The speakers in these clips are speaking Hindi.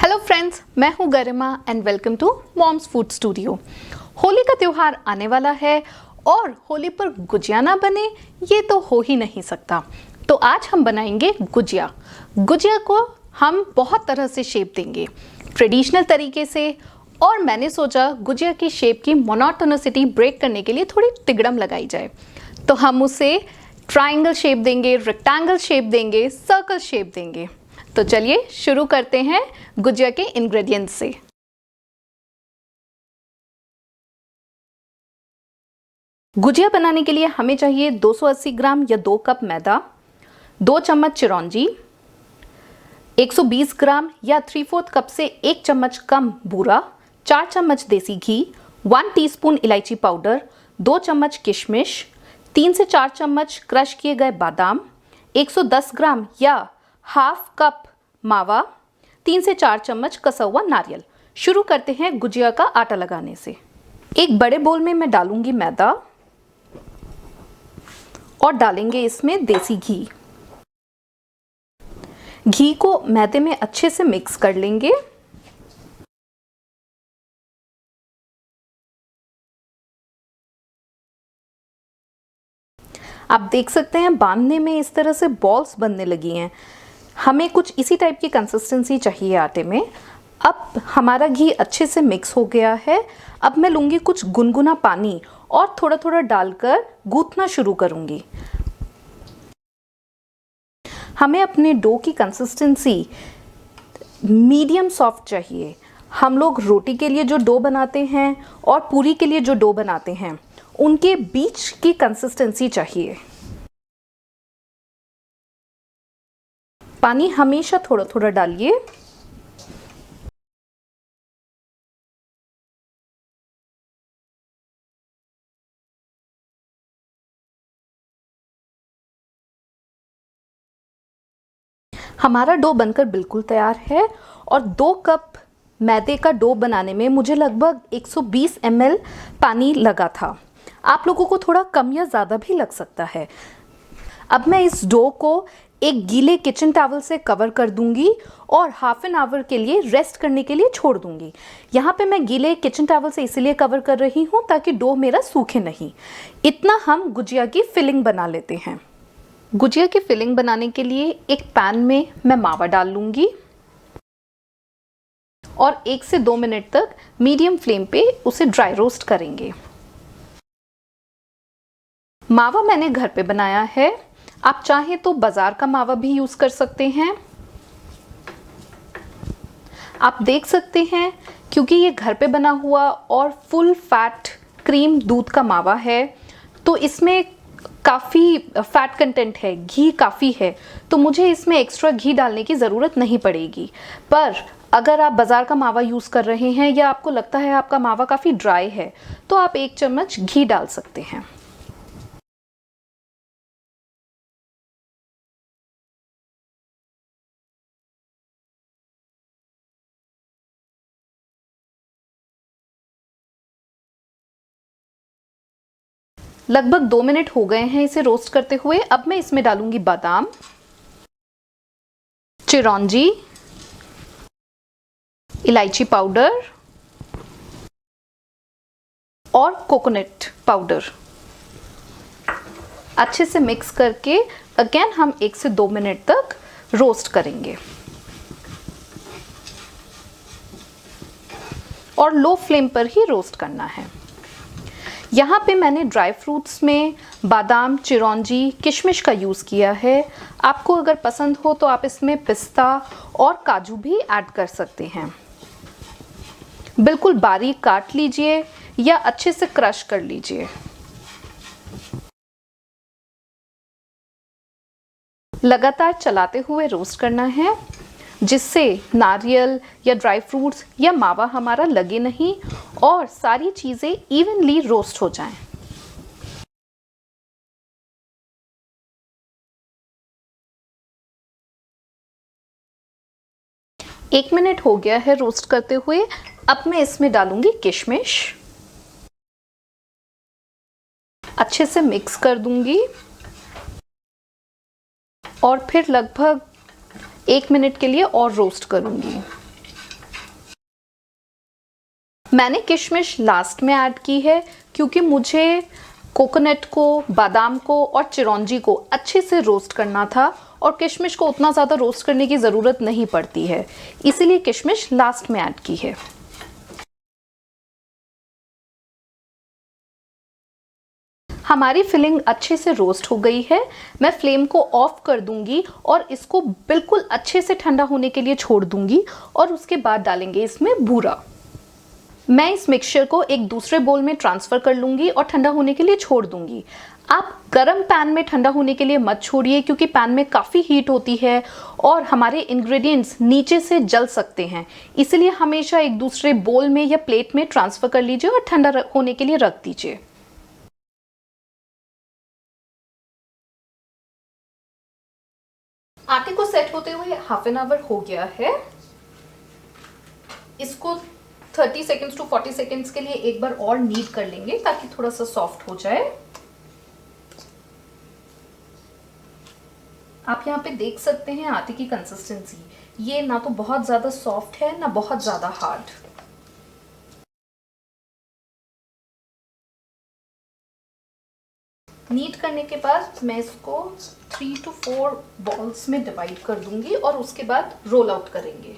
हेलो फ्रेंड्स, मैं हूं Garima and welcome to Mom's Food Studio. Holi का त्यौहार आने वाला है और होली पर गुजिया ना बने ये तो हो ही नहीं सकता। तो आज हम बनाएंगे गुजिया। गुजिया को हम बहुत तरह से शेप देंगे, ट्रेडिशनल तरीके से, और मैंने सोचा गुजिया की शेप की मोनोटोनिसिटी ब्रेक करने के लिए थोड़ी तिगड़म लगाई जाए। तो हम उसे ट्रायंगल शेप देंगे, रेक्टेंगल शेप देंगे, सर्कल शेप देंगे। तो चलिए शुरू करते हैं गुजिया के इंग्रेडिएंट्स से। गुजिया बनाने के लिए हमें चाहिए 280 ग्राम या 2 कप मैदा, 2 चम्मच चिरौंजी, 120 ग्राम या 3/4 कप से 1 चम्मच कम बूरा, 4 चम्मच देसी घी, 1 टीस्पून इलायची पाउडर, 2 चम्मच किशमिश, 3 से 4 चम्मच क्रश किए गए बादाम, 110 ग्राम या हाफ कप मावा, 3 से 4 चम्मच कसा हुआ नारियल। शुरू करते हैं गुजिया का आटा लगाने से। एक बड़े बोल में मैं डालूंगी मैदा और डालेंगे इसमें देसी घी। घी को मैदे में अच्छे से मिक्स कर लेंगे। आप देख सकते हैं बांधने में इस तरह से बॉल्स बनने लगी हैं। हमें कुछ इसी टाइप की कंसिस्टेंसी चाहिए आटे में। अब हमारा घी अच्छे से मिक्स हो गया है। अब मैं लूँगी कुछ गुनगुना पानी और थोड़ा थोड़ा डालकर गूंथना शुरू करूँगी। हमें अपने डो की कंसिस्टेंसी मीडियम सॉफ्ट चाहिए। हम लोग रोटी के लिए जो डो बनाते हैं और पूरी के लिए जो डो बनाते हैं उनके बीच की कंसिस्टेंसी चाहिए। पानी हमेशा थोड़ा थोड़ा डालिए। हमारा डो बनकर बिल्कुल तैयार है और 2 कप मैदे का डो बनाने में मुझे लगभग 120 ml पानी लगा था। आप लोगों को थोड़ा कम या ज़्यादा भी लग सकता है। अब मैं इस डो को एक गीले किचन टॉवल से कवर कर दूंगी और हाफ एन आवर के लिए रेस्ट करने के लिए छोड़ दूंगी। यहाँ पे मैं गीले किचन टॉवल से इसीलिए कवर कर रही हूँ ताकि डो मेरा सूखे नहीं। इतना हम गुजिया की फिलिंग बना लेते हैं। गुजिया की फिलिंग बनाने के लिए एक पैन में मैं मावा डाल लूंगी और 1 से 2 मिनट तक मीडियम फ्लेम पे उसे ड्राई रोस्ट करेंगे। मावा मैंने घर पे बनाया है। आप चाहें तो बाजार का मावा भी यूज कर सकते हैं। आप देख सकते हैं क्योंकि ये घर पे बना हुआ और फुल फैट क्रीम दूध का मावा है तो इसमें काफ़ी फैट कंटेंट है, घी काफ़ी है, तो मुझे इसमें एक्स्ट्रा घी डालने की ज़रूरत नहीं पड़ेगी। पर अगर आप बाज़ार का मावा यूज़ कर रहे हैं या आपको लगता है आपका मावा काफ़ी ड्राई है तो आप 1 चम्मच घी डाल सकते हैं। लगभग 2 मिनट हो गए हैं इसे रोस्ट करते हुए। अब मैं इसमें डालूंगी बादाम, चिरौंजी, इलायची पाउडर और कोकोनट पाउडर। अच्छे से मिक्स करके अगेन हम 1 से 2 मिनट तक रोस्ट करेंगे और लो फ्लेम पर ही रोस्ट करना है। यहाँ पे मैंने ड्राई फ्रूट्स में बादाम, चिरौंजी, किशमिश का यूज़ किया है। आपको अगर पसंद हो तो आप इसमें पिस्ता और काजू भी ऐड कर सकते हैं। बिल्कुल बारीक काट लीजिए या अच्छे से क्रश कर लीजिए। लगातार चलाते हुए रोस्ट करना है जिससे नारियल या ड्राई फ्रूट्स या मावा हमारा लगे नहीं और सारी चीज़ें इवनली रोस्ट हो जाएं। एक मिनट हो गया है रोस्ट करते हुए। अब मैं इसमें डालूंगी किशमिश, अच्छे से मिक्स कर दूंगी और फिर लगभग 1 मिनट के लिए और रोस्ट करूंगी। मैंने किशमिश लास्ट में ऐड की है क्योंकि मुझे कोकोनट को, बादाम को और चिरौंजी को अच्छे से रोस्ट करना था और किशमिश को उतना ज़्यादा रोस्ट करने की ज़रूरत नहीं पड़ती है, इसीलिए किशमिश लास्ट में ऐड की है। हमारी फिलिंग अच्छे से रोस्ट हो गई है। मैं फ्लेम को ऑफ कर दूंगी और इसको बिल्कुल अच्छे से ठंडा होने के लिए छोड़ दूंगी और उसके बाद डालेंगे इसमें बूरा। मैं इस मिक्सचर को एक दूसरे बोल में ट्रांसफ़र कर लूँगी और ठंडा होने के लिए छोड़ दूँगी। आप गरम पैन में ठंडा होने के लिए मत छोड़िए क्योंकि पैन में काफ़ी हीट होती है और हमारे इंग्रेडिएंट्स नीचे से जल सकते हैं, इसलिए हमेशा एक दूसरे बोल में या प्लेट में ट्रांसफ़र कर लीजिए और ठंडा होने के लिए रख दीजिए। आटे को सेट होते हुए हाफ एन आवर हो गया है। इसको 30 सेकेंड्स टू 40 सेकेंड्स के लिए एक बार और नीड कर लेंगे ताकि थोड़ा सा सॉफ्ट हो जाए। आप यहाँ पे देख सकते हैं आटे की कंसिस्टेंसी, ये ना तो बहुत ज़्यादा सॉफ्ट है ना बहुत ज़्यादा हार्ड। नीड करने के बाद मैं इसको 3 to 4 बॉल्स में डिवाइड कर दूंगी और उसके बाद रोल आउट करेंगे।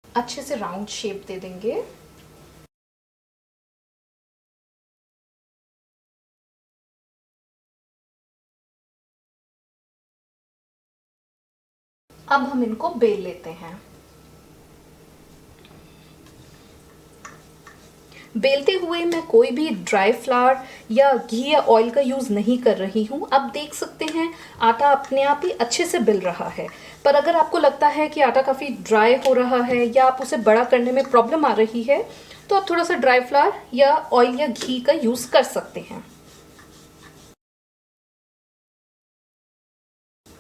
अच्छे से राउंड शेप दे देंगे। अब हम इनको बेल लेते हैं। बेलते हुए मैं कोई भी ड्राई फ्लावर या घी या ऑयल का यूज़ नहीं कर रही हूँ। आप देख सकते हैं आटा अपने आप ही अच्छे से बिल रहा है, पर अगर आपको लगता है कि आटा काफ़ी ड्राई हो रहा है या आप उसे बड़ा करने में प्रॉब्लम आ रही है तो आप थोड़ा सा ड्राई फ्लावर या ऑयल या घी का यूज़ कर सकते हैं।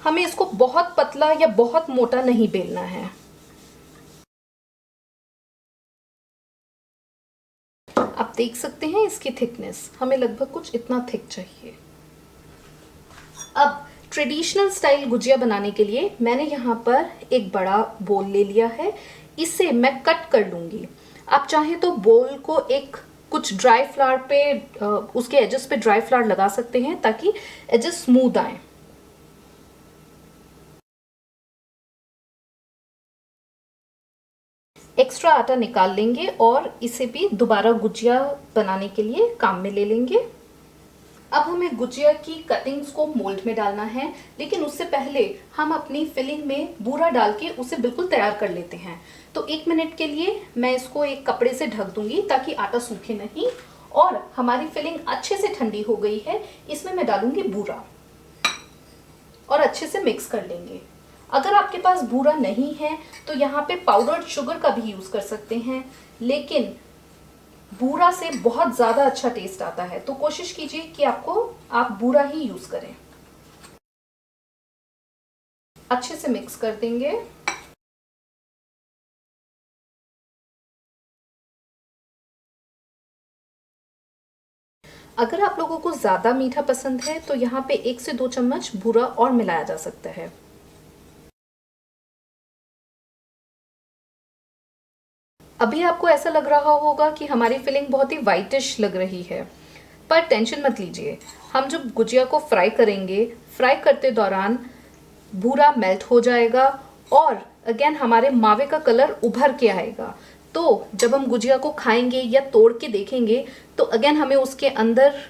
हमें इसको बहुत पतला या बहुत मोटा नहीं बेलना है। आप देख सकते हैं इसकी थिकनेस हमें लगभग कुछ इतना थिक चाहिए। अब ट्रेडिशनल स्टाइल गुजिया बनाने के लिए मैंने यहाँ पर एक बड़ा बोल ले लिया है, इसे मैं कट कर लूँगी। आप चाहें तो बोल को एक कुछ ड्राई फ्लावर पे उसके एजेस पे ड्राई फ्लावर लगा सकते हैं ताकि एजेस स्मूथ आए। एक्स्ट्रा आटा निकाल लेंगे और इसे भी दोबारा गुजिया बनाने के लिए काम में ले लेंगे। अब हमें गुजिया की कटिंग्स को मोल्ड में डालना है, लेकिन उससे पहले हम अपनी फिलिंग में बूरा डाल के उसे बिल्कुल तैयार कर लेते हैं। तो 1 मिनट के लिए मैं इसको एक कपड़े से ढक दूंगी ताकि आटा सूखे नहीं। और हमारी फिलिंग अच्छे से ठंडी हो गई है, इसमें मैं डालूंगी बूरा और अच्छे से मिक्स कर लेंगे। अगर आपके पास बूरा नहीं है तो यहाँ पे पाउडर्ड शुगर का भी यूज़ कर सकते हैं, लेकिन बूरा से बहुत ज़्यादा अच्छा टेस्ट आता है, तो कोशिश कीजिए कि आप बूरा ही यूज़ करें। अच्छे से मिक्स कर देंगे। अगर आप लोगों को ज़्यादा मीठा पसंद है तो यहाँ पे 1 से 2 चम्मच बूरा और मिलाया जा सकता है। अभी आपको ऐसा लग रहा होगा कि हमारी फिलिंग बहुत ही वाइटिश लग रही है, पर टेंशन मत लीजिए। हम जब गुजिया को फ्राई करेंगे, फ्राई करते दौरान भूरा मेल्ट हो जाएगा और अगेन हमारे मावे का कलर उभर के आएगा। तो जब हम गुजिया को खाएंगे या तोड़ के देखेंगे तो अगेन हमें उसके अंदर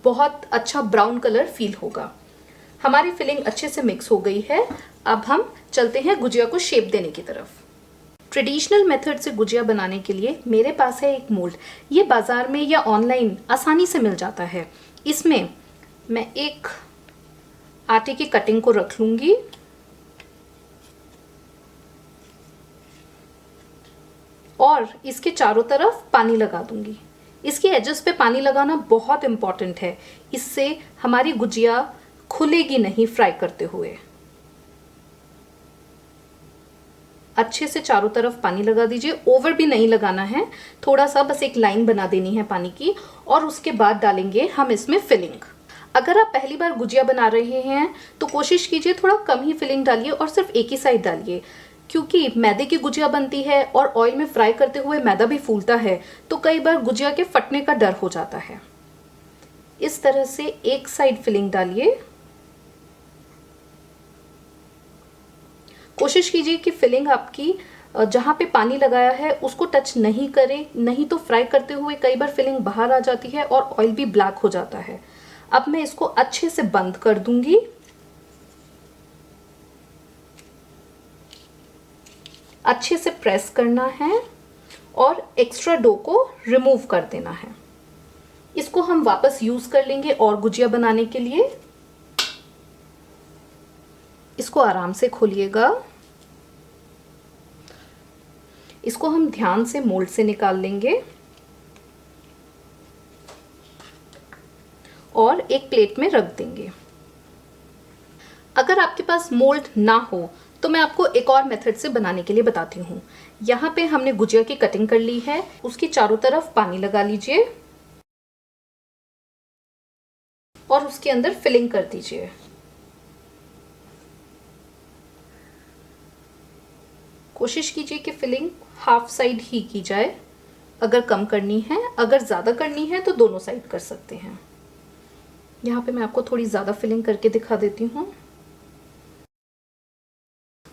बहुत अच्छा ब्राउन कलर फील होगा। हमारी फिलिंग अच्छे से मिक्स हो गई है। अब हम चलते हैं गुजिया को शेप देने की तरफ। ट्रेडिशनल मेथड से गुजिया बनाने के लिए मेरे पास है एक मोल्ड। ये बाज़ार में या ऑनलाइन आसानी से मिल जाता है। इसमें मैं एक आटे की कटिंग को रख लूँगी और इसके चारों तरफ पानी लगा दूँगी। इसके एजेस पे पानी लगाना बहुत इम्पॉर्टेंट है, इससे हमारी गुजिया खुलेगी नहीं फ्राई करते हुए। अच्छे से चारों तरफ पानी लगा दीजिए, ओवर भी नहीं लगाना है, थोड़ा सा बस एक लाइन बना देनी है पानी की और उसके बाद डालेंगे हम इसमें फिलिंग। अगर आप पहली बार गुजिया बना रहे हैं तो कोशिश कीजिए थोड़ा कम ही फिलिंग डालिए और सिर्फ एक ही साइड डालिए, क्योंकि मैदे की गुजिया बनती है और ऑयल में फ्राई करते हुए मैदा भी फूलता है, तो कई बार गुजिया के फटने का डर हो जाता है। इस तरह से एक साइड फिलिंग डालिए। कोशिश कीजिए कि फिलिंग आपकी जहाँ पे पानी लगाया है उसको टच नहीं करे, नहीं तो फ्राई करते हुए कई बार फिलिंग बाहर आ जाती है और ऑयल भी ब्लैक हो जाता है। अब मैं इसको अच्छे से बंद कर दूंगी। अच्छे से प्रेस करना है और एक्स्ट्रा डो को रिमूव कर देना है। इसको हम वापस यूज कर लेंगे और गुजिया बनाने के लिए। इसको आराम से खोलिएगा। इसको हम ध्यान से मोल्ड से निकाल लेंगे और एक प्लेट में रख देंगे। अगर आपके पास मोल्ड ना हो तो मैं आपको एक और मेथड से बनाने के लिए बताती हूँ। यहाँ पे हमने गुजिया की कटिंग कर ली है, उसकी चारों तरफ पानी लगा लीजिए और उसके अंदर फिलिंग कर दीजिए। कोशिश कीजिए कि फिलिंग हाफ साइड ही की जाए। अगर कम करनी है, अगर ज़्यादा करनी है तो दोनों साइड कर सकते हैं। यहाँ पे मैं आपको थोड़ी ज़्यादा फिलिंग करके दिखा देती हूँ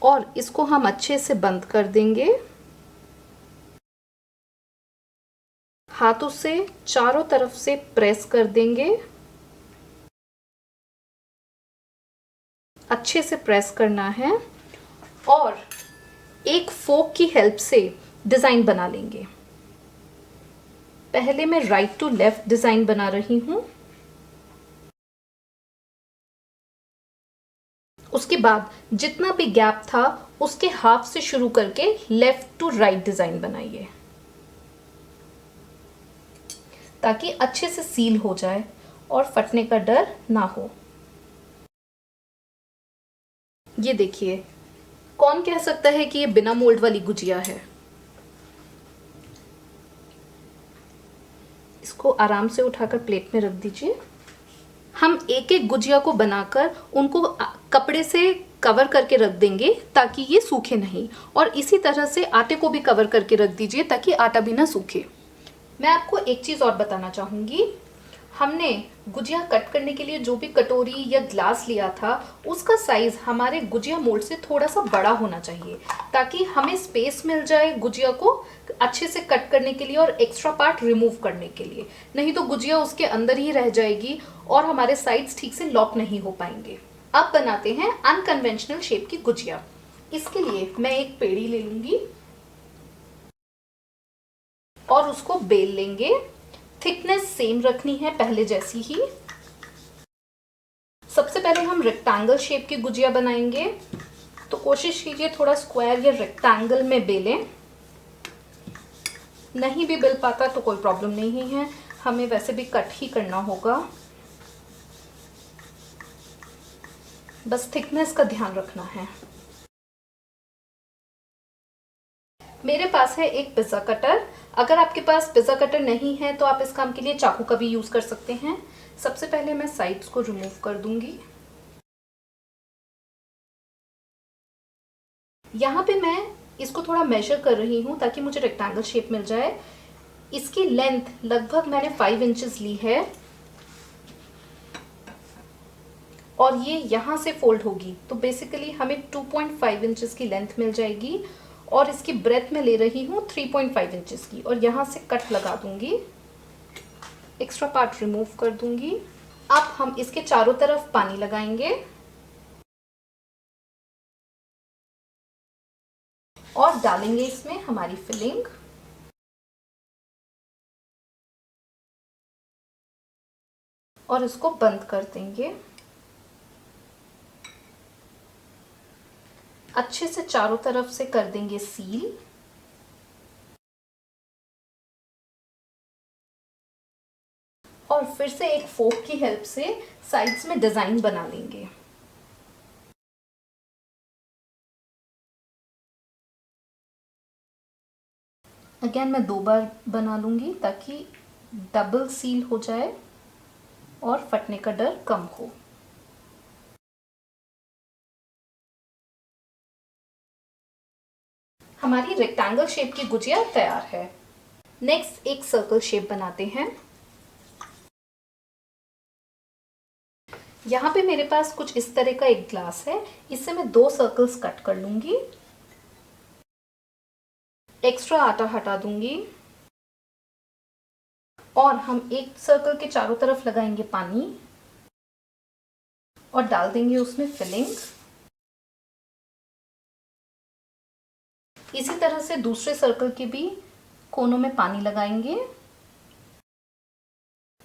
और इसको हम अच्छे से बंद कर देंगे। हाथों से चारों तरफ से प्रेस कर देंगे। अच्छे से प्रेस करना है और एक फोक की हेल्प से डिज़ाइन बना लेंगे। पहले मैं राइट टू लेफ्ट डिज़ाइन बना रही हूँ। उसके बाद जितना भी गैप था उसके हाफ से शुरू करके लेफ्ट टू राइट डिज़ाइन बनाइए, ताकि अच्छे से सील हो जाए और फटने का डर ना हो। ये देखिए, कौन कह सकता है कि ये बिना मोल्ड वाली गुजिया है। इसको आराम से उठाकर प्लेट में रख दीजिए। हम एक एक गुजिया को बनाकर उनको कपड़े से कवर करके रख देंगे ताकि ये सूखे नहीं, और इसी तरह से आटे को भी कवर करके रख दीजिए ताकि आटा भी ना सूखे। मैं आपको एक चीज़ और बताना चाहूँगी। हमने गुजिया कट करने के लिए जो भी कटोरी या ग्लास लिया था उसका साइज़ हमारे गुजिया मोल्ड से थोड़ा सा बड़ा होना चाहिए, ताकि हमें स्पेस मिल जाए गुजिया को अच्छे से कट करने के लिए और एक्स्ट्रा पार्ट रिमूव करने के लिए। नहीं तो गुजिया उसके अंदर ही रह जाएगी और हमारे साइड्स ठीक से लॉक नहीं हो पाएंगे। अब बनाते हैं अनकन्वेंशनल शेप की गुजिया। इसके लिए मैं एक पेड़ी ले लूँगी और उसको बेल लेंगे। थिकनेस सेम रखनी है पहले जैसी ही। सबसे पहले हम रेक्टेंगल शेप की गुजिया बनाएंगे, तो कोशिश कीजिए थोड़ा स्क्वायर या रेक्टेंगल में बेलें। नहीं भी बेल पाता तो कोई प्रॉब्लम नहीं है, हमें वैसे भी कट ही करना होगा। बस थिकनेस का ध्यान रखना है। मेरे पास है एक पिज़्ज़ा कटर। अगर आपके पास पिज़्ज़ा कटर नहीं है तो आप इस काम के लिए चाकू का भी यूज़ कर सकते हैं। सबसे पहले मैं साइड्स को रिमूव कर दूंगी। यहाँ पे मैं इसको थोड़ा मेजर कर रही हूँ ताकि मुझे रेक्टेंगल शेप मिल जाए। इसकी लेंथ लगभग मैंने 5 इंचेस ली है और ये यहाँ से फोल्ड होगी, तो बेसिकली हमें 2.5 इंचेस की लेंथ मिल जाएगी। और इसकी ब्रेथ में ले रही हूँ 3.5 इंचेस की, और यहाँ से कट लगा दूंगी। एक्स्ट्रा पार्ट रिमूव कर दूंगी। अब हम इसके चारों तरफ पानी लगाएंगे और डालेंगे इसमें हमारी फिलिंग। और इसको बंद कर देंगे। अच्छे से चारों तरफ से कर देंगे सील। और फिर से एक फोक की हेल्प से साइड्स में डिजाइन बना लेंगे। अगेन मैं 2 बार बना लूंगी ताकि डबल सील हो जाए और फटने का डर कम हो। हमारी रेक्टेंगल शेप की गुजिया तैयार है। नेक्स्ट एक सर्कल शेप बनाते हैं। यहाँ पे मेरे पास कुछ इस तरह का एक ग्लास है, इससे मैं 2 सर्कल्स कट कर लूंगी। एक्स्ट्रा आटा हटा दूंगी और हम एक सर्कल के चारों तरफ लगाएंगे पानी और डाल देंगे उसमें फिलिंग। इसी तरह से दूसरे सर्कल के भी कोनों में पानी लगाएंगे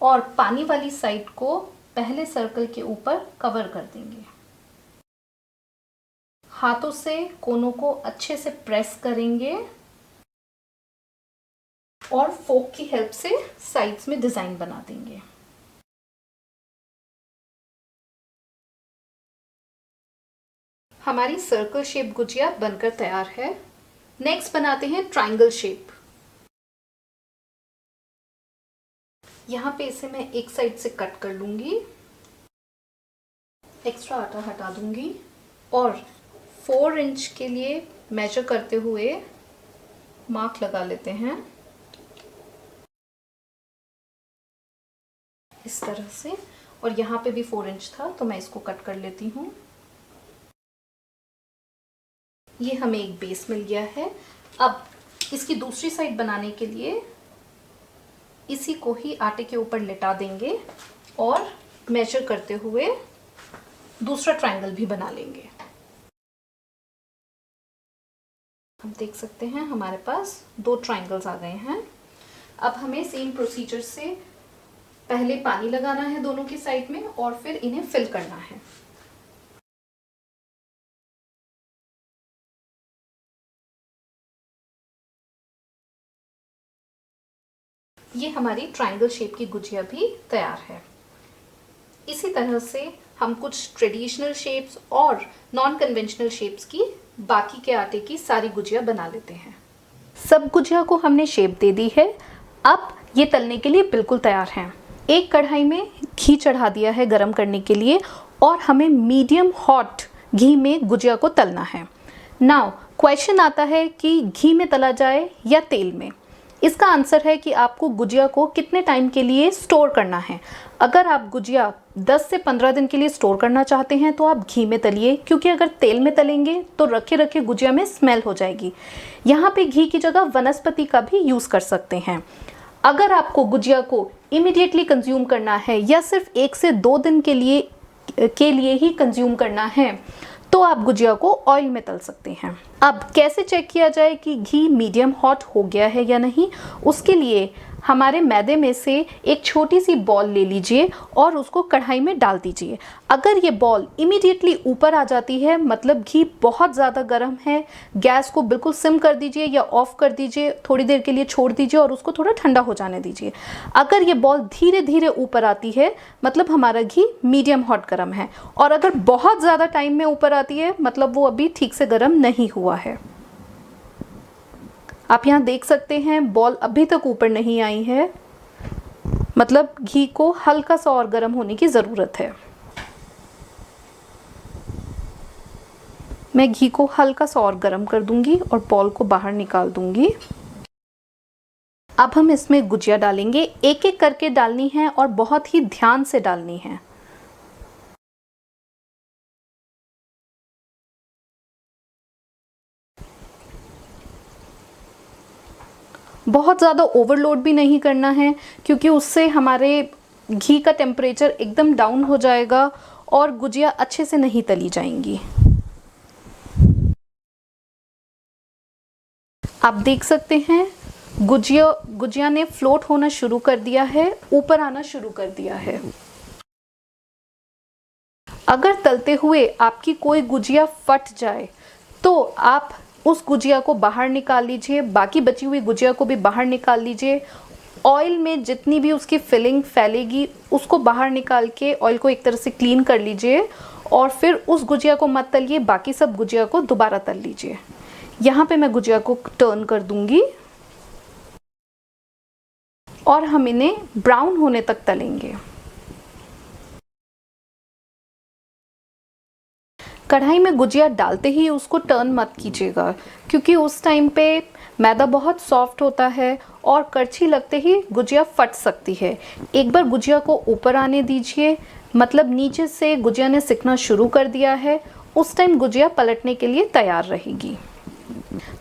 और पानी वाली साइड को पहले सर्कल के ऊपर कवर कर देंगे। हाथों से कोनों को अच्छे से प्रेस करेंगे और फोक की हेल्प से साइड्स में डिजाइन बना देंगे। हमारी सर्कल शेप गुजिया बनकर तैयार है। नेक्स्ट बनाते हैं ट्रायंगल शेप। यहाँ पे इसे मैं एक साइड से कट कर लूंगी, एक्स्ट्रा आटा हटा दूंगी और 4 इंच के लिए मेजर करते हुए मार्क लगा लेते हैं इस तरह से। और यहाँ पे भी 4 इंच था तो मैं इसको कट कर लेती हूँ। ये हमें एक बेस मिल गया है। अब इसकी दूसरी साइड बनाने के लिए इसी को ही आटे के ऊपर लिटा देंगे और मेजर करते हुए दूसरा ट्रायंगल भी बना लेंगे। हम देख सकते हैं हमारे पास 2 ट्रायंगल्स आ गए हैं। अब हमें सेम प्रोसीजर से पहले पानी लगाना है दोनों की साइड में और फिर इन्हें फिल करना है। ये हमारी ट्रायंगल शेप की गुजिया भी तैयार है। इसी तरह से हम कुछ ट्रेडिशनल शेप्स और नॉन कन्वेंशनल शेप्स की बाकी के आटे की सारी गुजिया बना लेते हैं। सब गुजिया को हमने शेप दे दी है। अब ये तलने के लिए बिल्कुल तैयार हैं। एक कढ़ाई में घी चढ़ा दिया है गरम करने के लिए और हमें मीडियम हॉट घी में गुजिया को तलना है। नाउ क्वेश्चन आता है कि घी में तला जाए या तेल में। इसका आंसर है कि आपको गुजिया को कितने टाइम के लिए स्टोर करना है। अगर आप गुजिया 10 से 15 दिन के लिए स्टोर करना चाहते हैं तो आप घी में तलिए, क्योंकि अगर तेल में तलेंगे तो रखे रखे गुजिया में स्मेल हो जाएगी। यहाँ पे घी की जगह वनस्पति का भी यूज़ कर सकते हैं। अगर आपको गुजिया को इमीडिएटली कंज्यूम करना है या सिर्फ 1 से 2 दिन के लिए ही कंज्यूम करना है तो आप गुजिया को ऑयल में तल सकते हैं। अब कैसे चेक किया जाए कि घी मीडियम हॉट हो गया है या नहीं, उसके लिए हमारे मैदे में से एक छोटी सी बॉल ले लीजिए और उसको कढ़ाई में डाल दीजिए। अगर ये बॉल इमीडिएटली ऊपर आ जाती है मतलब घी बहुत ज़्यादा गर्म है, गैस को बिल्कुल सिम कर दीजिए या ऑफ कर दीजिए, थोड़ी देर के लिए छोड़ दीजिए और उसको थोड़ा ठंडा हो जाने दीजिए। अगर ये बॉल धीरे धीरे ऊपर आती है मतलब हमारा घी मीडियम हॉट गर्म है, और अगर बहुत ज़्यादा टाइम में ऊपर आती है मतलब वो अभी ठीक से गर्म नहीं हुआ है। आप यहाँ देख सकते हैं बॉल अभी तक ऊपर नहीं आई है, मतलब घी को हल्का सा और गर्म होने की ज़रूरत है। मैं घी को हल्का सा और गर्म कर दूंगी और बॉल को बाहर निकाल दूंगी। अब हम इसमें गुजिया डालेंगे, एक एक करके डालनी है और बहुत ही ध्यान से डालनी है। बहुत ज़्यादा ओवरलोड भी नहीं करना है क्योंकि उससे हमारे घी का टेम्परेचर एकदम डाउन हो जाएगा और गुजिया अच्छे से नहीं तली जाएंगी। आप देख सकते हैं गुजिया ने फ्लोट होना शुरू कर दिया है, ऊपर आना शुरू कर दिया है। अगर तलते हुए आपकी कोई गुजिया फट जाए तो आप उस गुजिया को बाहर निकाल लीजिए, बाकी बची हुई गुजिया को भी बाहर निकाल लीजिए। ऑयल में जितनी भी उसकी फिलिंग फैलेगी उसको बाहर निकाल के ऑयल को एक तरह से क्लीन कर लीजिए और फिर उस गुजिया को मत तलिए, बाकी सब गुजिया को दोबारा तल लीजिए। यहाँ पे मैं गुजिया को टर्न कर दूंगी और हम इन्हें ब्राउन होने तक तलेंगे। कढ़ाई में गुजिया डालते ही उसको टर्न मत कीजिएगा, क्योंकि उस टाइम पे मैदा बहुत सॉफ्ट होता है और करछी लगते ही गुजिया फट सकती है। एक बार गुजिया को ऊपर आने दीजिए, मतलब नीचे से गुजिया ने सिकना शुरू कर दिया है, उस टाइम गुजिया पलटने के लिए तैयार रहेगी।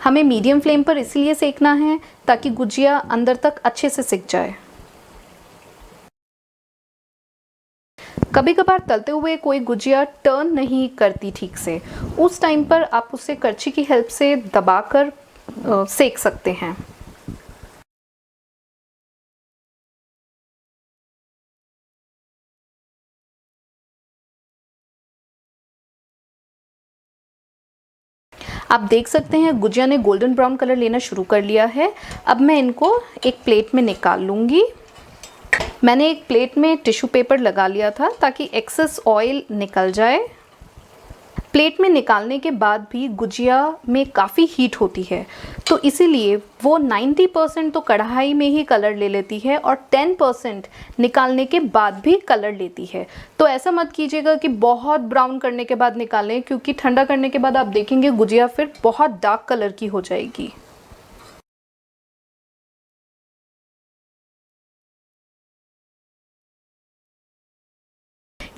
हमें मीडियम फ्लेम पर इसलिए सेकना है ताकि गुजिया अंदर तक अच्छे से सिक जाए। कभी कभार तलते हुए कोई गुजिया टर्न नहीं करती ठीक से, उस टाइम पर आप उसे करछी की हेल्प से दबाकर सेक सकते हैं। आप देख सकते हैं गुजिया ने गोल्डन ब्राउन कलर लेना शुरू कर लिया है। अब मैं इनको एक प्लेट में निकाल लूँगी। मैंने एक प्लेट में टिश्यू पेपर लगा लिया था ताकि एक्सेस ऑयल निकल जाए। प्लेट में निकालने के बाद भी गुजिया में काफ़ी हीट होती है, तो इसीलिए वो 90% तो कढ़ाई में ही कलर ले लेती है और 10% निकालने के बाद भी कलर लेती है। तो ऐसा मत कीजिएगा कि बहुत ब्राउन करने के बाद निकालें, क्योंकि ठंडा करने के बाद आप देखेंगे गुजिया फिर बहुत डार्क कलर की हो जाएगी।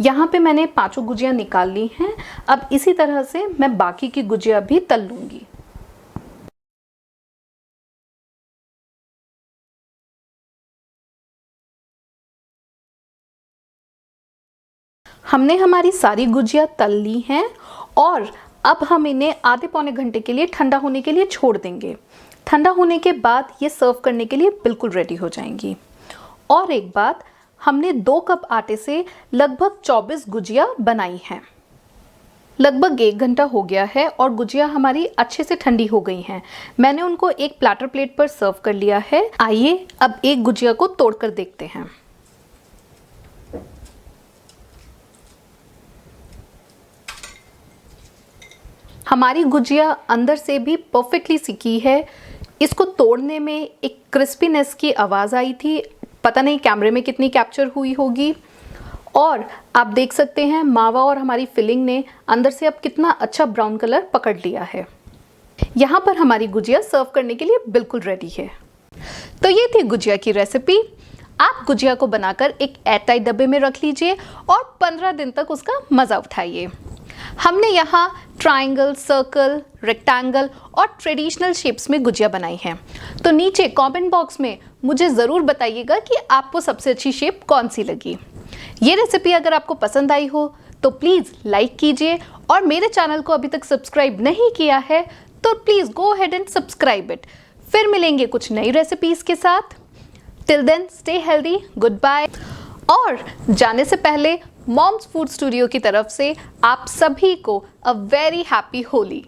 यहाँ पे मैंने 5 गुजिया निकाल ली हैं। अब इसी तरह से मैं बाकी की गुजिया भी तल लूँगी। हमने हमारी सारी गुजिया तल ली हैं और अब हम इन्हें आधे पौने घंटे के लिए ठंडा होने के लिए छोड़ देंगे। ठंडा होने के बाद ये सर्व करने के लिए बिल्कुल रेडी हो जाएंगी। और एक बात, हमने 2 कप आटे से लगभग 24 गुजिया बनाई हैं। लगभग 1 घंटा हो गया है और गुजिया हमारी अच्छे से ठंडी हो गई हैं। मैंने उनको एक प्लेटर प्लेट पर सर्व कर लिया है। आइए अब एक गुजिया को तोड़कर देखते हैं। हमारी गुजिया अंदर से भी परफेक्टली सिकी है। इसको तोड़ने में एक क्रिस्पीनेस की आवाज़ आई थी, पता नहीं कैमरे में कितनी कैप्चर हुई होगी। और आप देख सकते हैं मावा और हमारी फिलिंग ने अंदर से अब कितना अच्छा ब्राउन कलर पकड़ लिया है। यहाँ पर हमारी गुजिया सर्व करने के लिए बिल्कुल रेडी है। तो ये थी गुजिया की रेसिपी। आप गुजिया को बनाकर एक एयरटाइट डब्बे में रख लीजिए और 15 दिन तक उसका मज़ा उठाइए। हमने यहाँ ट्रायंगल, सर्कल, रेक्टेंगल और ट्रेडिशनल शेप्स में गुजिया बनाई हैं। तो नीचे कमेंट बॉक्स में मुझे ज़रूर बताइएगा कि आपको सबसे अच्छी शेप कौन सी लगी। ये रेसिपी अगर आपको पसंद आई हो तो प्लीज़ लाइक कीजिए, और मेरे चैनल को अभी तक सब्सक्राइब नहीं किया है तो please go ahead and subscribe it. फिर मिलेंगे कुछ नई रेसिपीज़ के साथ। Till then stay healthy, good bye. और जाने से पहले मॉम्स फूड स्टूडियो की तरफ से आप सभी को अ वेरी हैप्पी होली।